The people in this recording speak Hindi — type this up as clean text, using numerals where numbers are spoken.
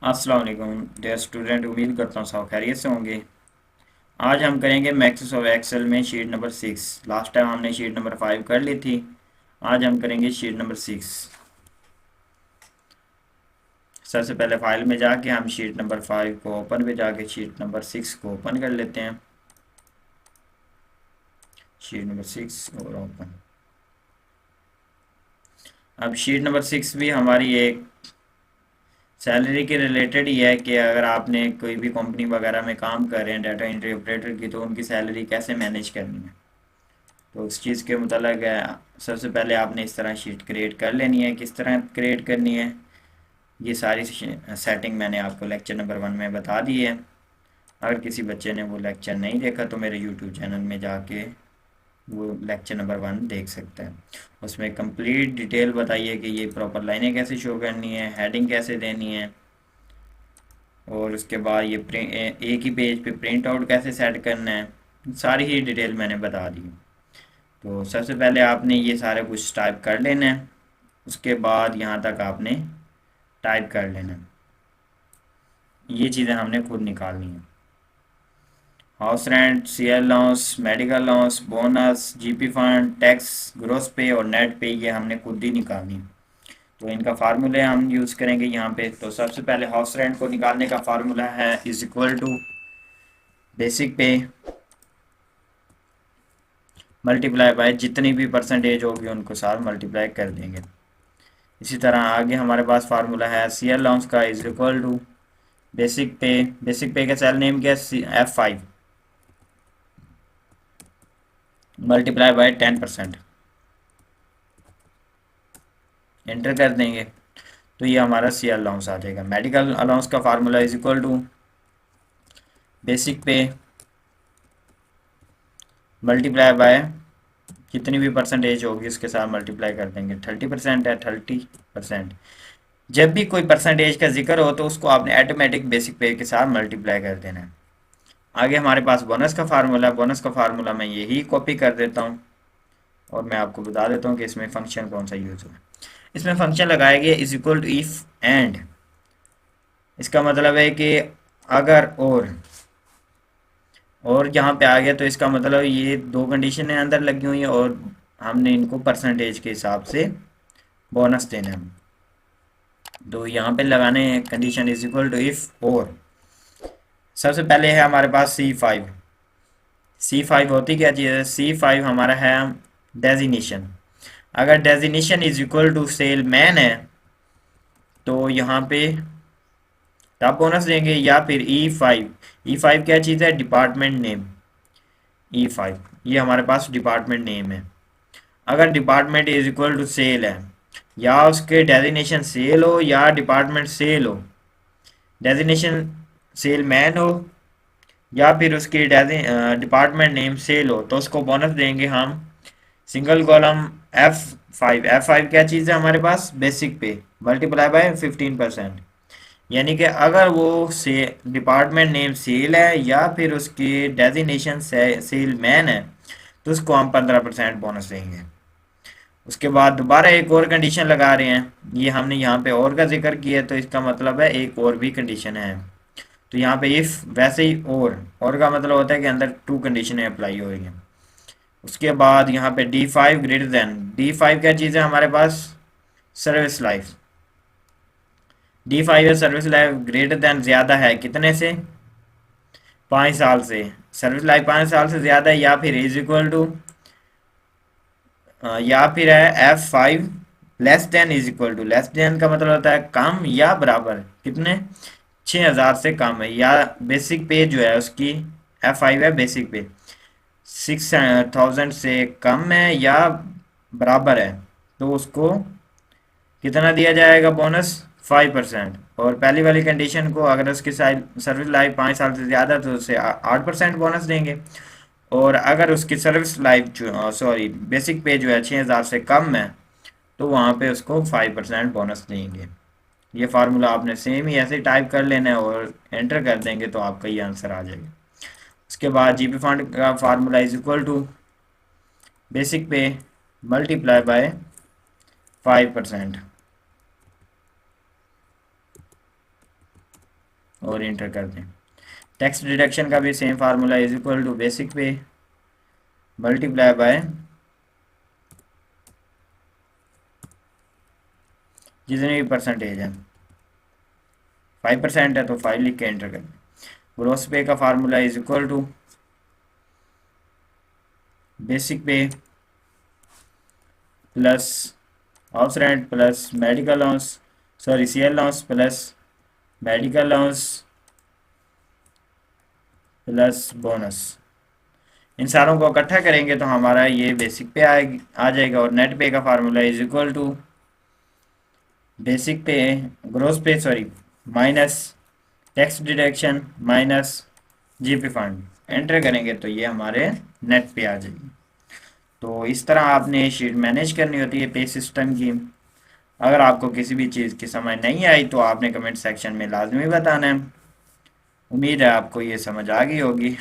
अस्सलाम वालेकुम डियर स्टूडेंट, उम्मीद करता हूँ सब खैरियत से होंगे। आज हम करेंगे माइक्रोसॉफ्ट एक्सेल में शीट नंबर 6। लास्ट टाइम हमने शीट नंबर 5 कर ली थी। आज हम करेंगे शीट नंबर 6। सबसे पहले फाइल में जाके हम शीट नंबर 5 को ओपन पे जाके शीट नंबर 6 को ओपन कर लेते हैं। शीट नंबर 6 और ओपन। अब शीट नंबर 6 भी हमारी एक सैलरी के रिलेटेड ही है कि अगर आपने कोई भी कंपनी वगैरह में काम कर रहे हैं डाटा एंट्री ऑपरेटर की, तो उनकी सैलरी कैसे मैनेज करनी है। तो उस चीज़ के मुतालिक सबसे पहले आपने इस तरह शीट क्रिएट कर लेनी है। किस तरह क्रिएट करनी है, ये सारी सेटिंग मैंने आपको लेक्चर नंबर 1 में बता दी है। अगर किसी बच्चे ने वो लेक्चर नहीं देखा तो मेरे यूट्यूब चैनल में जाके वो लेक्चर नंबर 1 देख सकता है। उसमें कंप्लीट डिटेल बताइए कि ये प्रॉपर लाइनें कैसे शो करनी है, हेडिंग कैसे देनी है, और उसके बाद ये एक ही पेज पे प्रिंट आउट कैसे सेट करना है। सारी ही डिटेल मैंने बता दी। तो सबसे पहले आपने ये सारा कुछ टाइप कर लेना है। उसके बाद यहाँ तक आपने टाइप कर लेना है। ये चीज़ें हमने खुद निकालनी है। House rent, CL allowance, medical allowance, bonus, GP fund, tax, gross pay और नेट पे, ये हमने खुद ही निकालनी है। तो इनका फार्मूले हम यूज़ करेंगे यहाँ पे। तो सबसे पहले हाउस रेंट को निकालने का फार्मूला है is equal to basic pay multiply by जितनी भी परसेंटेज होगी उनको साथ मल्टीप्लाई कर देंगे। इसी तरह आगे हमारे पास फार्मूला है सीएल अलाउंस का इज इक्वल टू बेसिक पे। बेसिक पे का सेल नेम क्या है, F5 मल्टीप्लाई बाय 10%। एंटर कर देंगे तो ये हमारा सीएल अलाउंस आ जाएगा। मेडिकल अलाउंस का formula is equal to basic pay multiply by कितनी भी परसेंटेज होगी उसके साथ मल्टीप्लाई कर देंगे। 30% है, 30%। जब भी कोई परसेंटेज का जिक्र हो तो उसको आपने ऑटोमेटिक बेसिक पे के साथ मल्टीप्लाई कर देना है। आगे हमारे पास बोनस का फार्मूला। बोनस का फार्मूला मैं यही कॉपी कर देता हूँ और मैं आपको बता देता हूँ कि इसमें फंक्शन कौन सा यूज हुआ है। इसमें फंक्शन लगाया गया is equal to if and. इसका मतलब है कि अगर और यहाँ पे आ गया तो इसका मतलब ये दो कंडीशनें अंदर लगी हुई हैं और हमने इनको परसेंटेज के हिसाब से बोनस देना है। तो यहाँ पे लगाने condition is equal to if और। सबसे पहले है हमारे पास C5। C5 होती क्या चीज़ है, C5 हमारा है डेजिनेशन। अगर designation is equal to sale man है तो यहाँ पे टॉप बोनस देंगे, या फिर E5। E5 क्या चीज़ है, डिपार्टमेंट नेम। E5 ये हमारे पास डिपार्टमेंट नेम है। अगर department is equal to sale है, या उसके डेजिनेशन सेल हो या डिपार्टमेंट सेल हो, डेजिनेशन सेल मैन हो या फिर उसकी डिपार्टमेंट नेम सेल हो, तो उसको बोनस देंगे हम सिंगल कॉलम F5। क्या चीज़ है हमारे पास, बेसिक पे मल्टीप्लाई बाय 15%। यानी कि अगर वो से डिपार्टमेंट नेम सेल है या फिर उसकी डेजिनेशन सेल मैन है तो उसको हम 15% बोनस देंगे। उसके बाद दोबारा एक और कंडीशन लगा रहे हैं। ये हमने यहाँ पे और का जिक्र किया तो इसका मतलब है एक और भी कंडीशन है। तो यहाँ पे इफ वैसे ही और का मतलब होता है कि अंदर टू कंडीशनें अप्लाई हो रही हैं। उसके बाद यहाँ पे D5 ग्रेटर देन। D5 क्या चीज़ है हमारे पास, सर्विस लाइफ। D5 है सर्विस लाइफ ग्रेटर देन, ज़्यादा है कितने से, 5 साल से। सर्विस लाइफ 5 साल से ज़्यादा है, या फिर इज इक्वल टू, या फिर है F5 less than is equal to. Less than का मतलब होता है कम या बराबर, कितने, 6,000 से कम है। या बेसिक पे जो है उसकी F5 है बेसिक पे 6,000 से कम है या बराबर है, तो उसको कितना दिया जाएगा बोनस, 5%। और पहली वाली कंडीशन को अगर उसकी सर्विस लाइफ 5 साल से ज़्यादा तो उसे 8% बोनस देंगे। और अगर उसकी सर्विस लाइफ जो सॉरी बेसिक पे जो है 6,000 से कम है तो वहाँ पे उसको 5% बोनस देंगे। ये फार्मूला आपने सेम ही ऐसे टाइप कर लेना है और एंटर कर देंगे तो आपका ये आंसर आ जाएगा। उसके बाद जीपी फंड का formula is equal to basic pay multiply by 5%। और इंटर कर दें। टैक्स डिडक्शन का भी same formula is equal to basic pay multiply by जितनी भी परसेंटेज है। 5% है तो 5 लिख के एंटर कर दें। ग्रॉस पे का formula is equal to basic pay plus house rent plus medical allowance, sorry CL allowance plus medical allowance plus bonus. इन सारों को इकट्ठा करेंगे तो हमारा ये बेसिक पे आ जाएगा। और नेट पे का formula is equal to basic pay gross pay sorry minus tax deduction minus GP fund. Enter करेंगे तो ये हमारे नेट पे आ जाएगी। तो इस तरह आपने शीट मैनेज करनी होती है पे सिस्टम की। अगर आपको किसी भी चीज़ की समझ नहीं आई तो आपने कमेंट सेक्शन में लाजमी बताना है। उम्मीद है आपको ये समझ आ गई होगी।